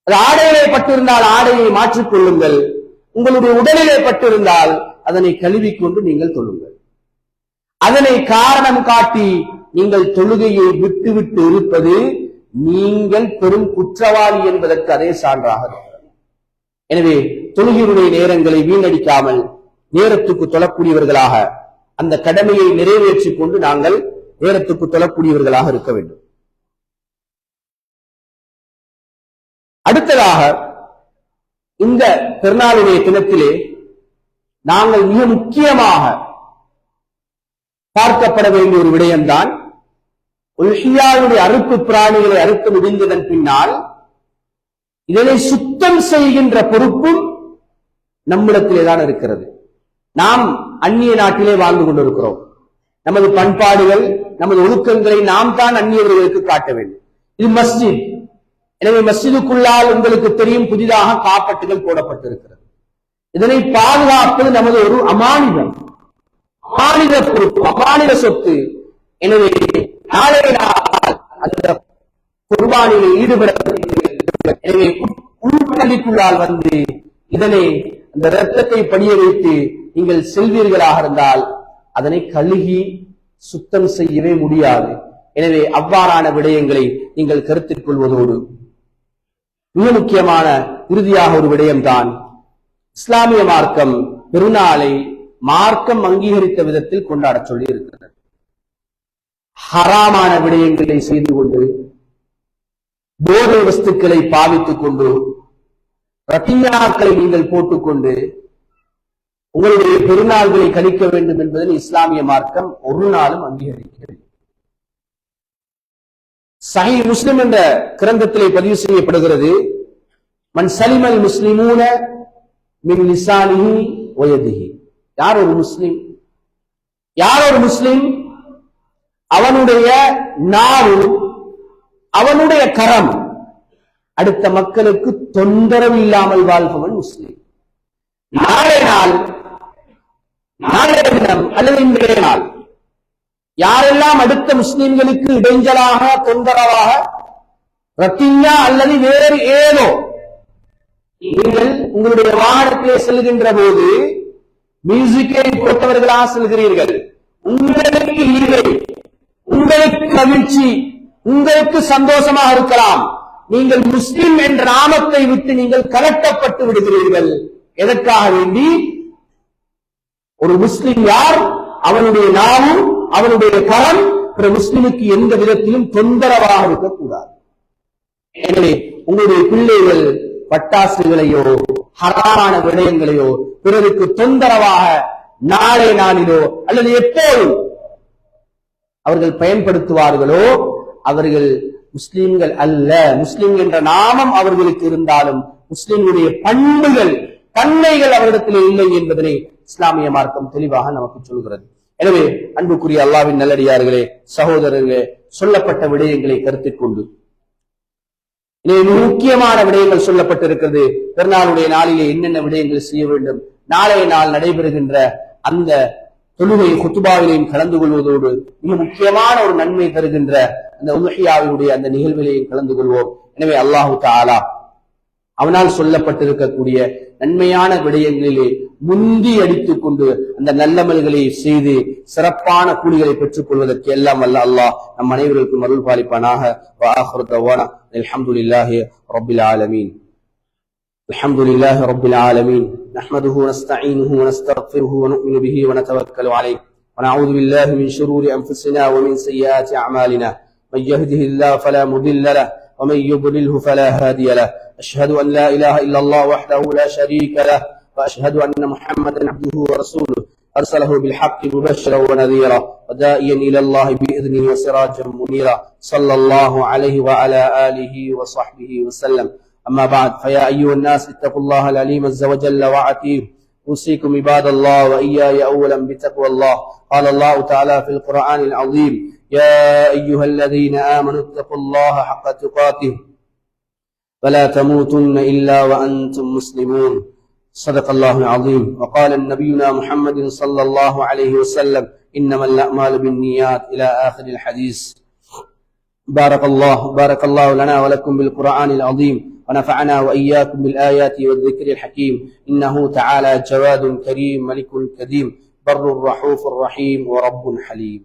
அது ஆடையிலே பட்டிருந்தால் ஆடையை மாற்றிக் கொள்ளுங்கள். உங்களுடைய உடலிலே பட்டிருந்தால் அதனை கழுவிக்கொண்டு நீங்கள் தொழுங்கள். அதனை காரணம் காட்டி நீங்கள் தொழுகையை விட்டுவிட்டு இருப்பது நீங்கள் பெரும் குற்றவாளி என்பதற்கு அதே சான்றாக இருக்கிறது. எனவே தொழுகையுடைய நேரங்களை வீணடிக்காமல் நேரத்துக்கு தொழக்கூடியவர்களாக அந்த கடமையை நிறைவேற்றிக் கொண்டு நாங்கள் நேரத்துக்கு தொழக்கூடியவர்களாக இருக்க வேண்டும். அடுத்ததாக இந்த பெருநாளுடைய தினத்திலே நாங்கள் மிக முக்கியமாக பார்க்கப்பட வேண்டிய ஒரு விடயம்தான் உஹ்யாவுடைய அறுப்பு பிராணிகளை அறுத்து முடிந்ததன் பின்னால் இதனை சுத்தம் செய்கின்ற பொறுப்பும் நம்மிடத்திலேதான் இருக்கிறது. நாம் அந்நிய நாட்டிலே வாழ்ந்து கொண்டிருக்கிறோம். நமது பண்பாடுகள், நமது ஒழுக்கங்களை நாம் தான் அந்நியவர்களுக்கு காட்ட வேண்டும். இது மஸ்ஜித். எனவே மஸ்ஜிதுக்குள்ளால் உங்களுக்கு தெரியும், புதிதாக காப்பட்டுகள் போடப்பட்டிருக்கிறது. இதனை பாதுகாப்பது நமது ஒரு அமானிதம், அமானித பொறுப்பு, அமானித சொத்து. எனவே நாளைய நாள் அந்த குர்பானியில் ஈடுபட எனவே உள்பள்ளிக்குள்ளால் வந்து இதனை அந்த இரத்தத்தை படிய வைத்து நீங்கள் செல்வீர்களாக இருந்தால் அதனை கழுகி சுத்தம் செய்யவே முடியாது. எனவே அவ்வாறான விடயங்களை நீங்கள் கருத்தில் கொள்வதோடு மிக முக்கியமான இறுதியாக ஒரு விடயம்தான், இஸ்லாமிய மார்க்கம் பெருநாளை மார்க்கம் அங்கீகரித்த விதத்தில் கொண்டாட சொல்லி இருக்கிறது. ஹராமான விடயங்களை செய்து கொண்டு, போதை வஸ்துக்களை பாவித்துக் கொண்டு, ரத்தியாக்களை நீங்கள் போட்டுக்கொண்டு உங்களுடைய பெருநாள்களை கழிக்க வேண்டும் என்பதில் இஸ்லாமிய மார்க்கம் ஒரு நாளும் அங்கீகரிக்கிறது. சஹீஹ் முஸ்லிம் என்ற கிரந்தத்திலே பதிவு செய்யப்படுகிறது, மன் சலிமல் முஸ்லிமூன மின் லிசானிஹி வ யதிஹி. யார் ஒரு முஸ்லிம்? யார் ஒரு முஸ்லிம்? அவனுடைய நாவு, அவனுடைய கரம் அடுத்த மக்களுக்கு தொந்தரவு இல்லாமல் வாழ்பவன் முஸ்லிம். நாளை நாள், நாளைய தினம் அல்லது இன்றைய நாள் யாரெல்லாம் அடுத்த முஸ்லிம்களுக்கு இடைஞ்சலாக, தொந்தரவாக, ரத்தியா அல்லது வேறு ஏதோ, நீங்கள் உங்களுடைய வாகனத்திலே செல்கின்ற போது மியூசிக்கை போட்டவர்களாக செல்கிறீர்கள், உங்களுக்கு இல்லை, உங்களுக்கு மகிழ்ச்சி, உங்களுக்கு சந்தோஷமாக இருக்கலாம், நீங்கள் முஸ்லிம் என்ற நாமத்தை விட்டு நீங்கள் கலட்டப்பட்டு விடுகிறீர்கள். எதற்காக வேண்டி? ஒரு முஸ்லிம் யார்? அவனுடைய நாவும் அவனுடைய கரம் பிற முஸ்லிமுக்கு எந்த விதத்திலும் தொந்தரவாக இருக்கக்கூடாது. எனவே உங்களுடைய பிள்ளைகள் பட்டாசுகளையோ ஹராமான விடயங்களையோ பிறருக்கு தொந்தரவாக நாளை நாளிலோ அல்லது எப்போதும் அவர்கள் பயன்படுத்துவார்களோ அவர்கள் முஸ்லிம்கள் அல்ல. முஸ்லிம் என்ற நாமம் அவர்களுக்கு இருந்தாலும் முஸ்லிம்களுடைய பண்புகள் தன்மைகள் அவரிடத்தில் இல்லை என்பதனை இஸ்லாமிய மார்க்கம் தெளிவாக நமக்கு சொல்கிறது. எனவே அன்புக்குரிய அல்லாஹ்வின் நல்லடியார்களே, சகோதரர்களே, சொல்லப்பட்ட விடயங்களை கருத்தில் கொண்டு முக்கியமான விடயங்கள் சொல்லப்பட்டிருக்கிறது. பெருநாளுடைய நாளிலே என்னென்ன விடயங்கள் செய்ய வேண்டும், நாளைய நாள் நடைபெறுகின்ற அந்த தொழுகை குத்துபாவிலையும் கலந்து கொள்வதோடு மிக முக்கியமான ஒரு நன்மை தருகின்ற அந்த உல்ஹியாவினுடைய அந்த நிகழ்விலையும் கலந்து கொள்வோம். எனவே அல்லாஹு தஆலா அவனால் சொல்லப்பட்டிருக்கக்கூடிய நன்மையான விடயங்களிலே முந்தி அடித்துக் கொண்டு அந்த நல்லமல்களை செய்து சிறப்பான கூலிகளை பெற்றுக் கொள்வதற்கு எல்லாம் வல்ல அல்லாஹ் நம் அனைவருக்கும் அருள் பாலிப்பானாக. வஆகிரு தஅவானா அல்ஹம்துலில்லாஹி ரப்பில் ஆலமீன். அல்ஹம்துலில்லாஹி ரப்பில் ஆலமீன். நஹ்மதுஹு வனஸ்தஈனுஹு வனஸ்தக்ஃபிருஹு வனு'மினு பிஹி வனதவக்கலு அலைஹி வனஊது பில்லாஹி மின் ஷுரூரி அன்ஃபுஸினா வமின் ஸய்யிஆத்தி அஅமாலினா. மன் யஹ்திஹில்லாஹு ஃபலா முதில்ல லஹு ومن يضلله فلا هادي له. أشهد أن لا إله إلا الله وحده لا شريك له وأشهد أن محمدا عبده ورسوله أرسله بالحق مبشرا ونذيرا وداعيا إلى الله بإذنه وسراجا منيرا صلى الله عليه وعلى آله وصحبه وسلم. أما بعد، فيا أيها الناس اتقوا الله العليم عز وجل وعتيه. أوصيكم عباد الله وإياي أولا بتقوى الله. قال الله تعالى في القرآن العظيم: يا أيها الذين آمنوا اتقوا الله حق تقاته ولا تموتن إلا وأنتم مسلمون. صدق الله العظيم. وقال نبينا محمد صلى الله عليه وسلم: إنما الأعمال بالنيات إلى آخر الحديث. بارك الله لنا ولكم بالقرآن العظيم ونفعنا وإياكم بالآيات والذكر الحكيم. إنه تعالى جواد كريم ملك كريم بر رحوف رحيم ورب حليم.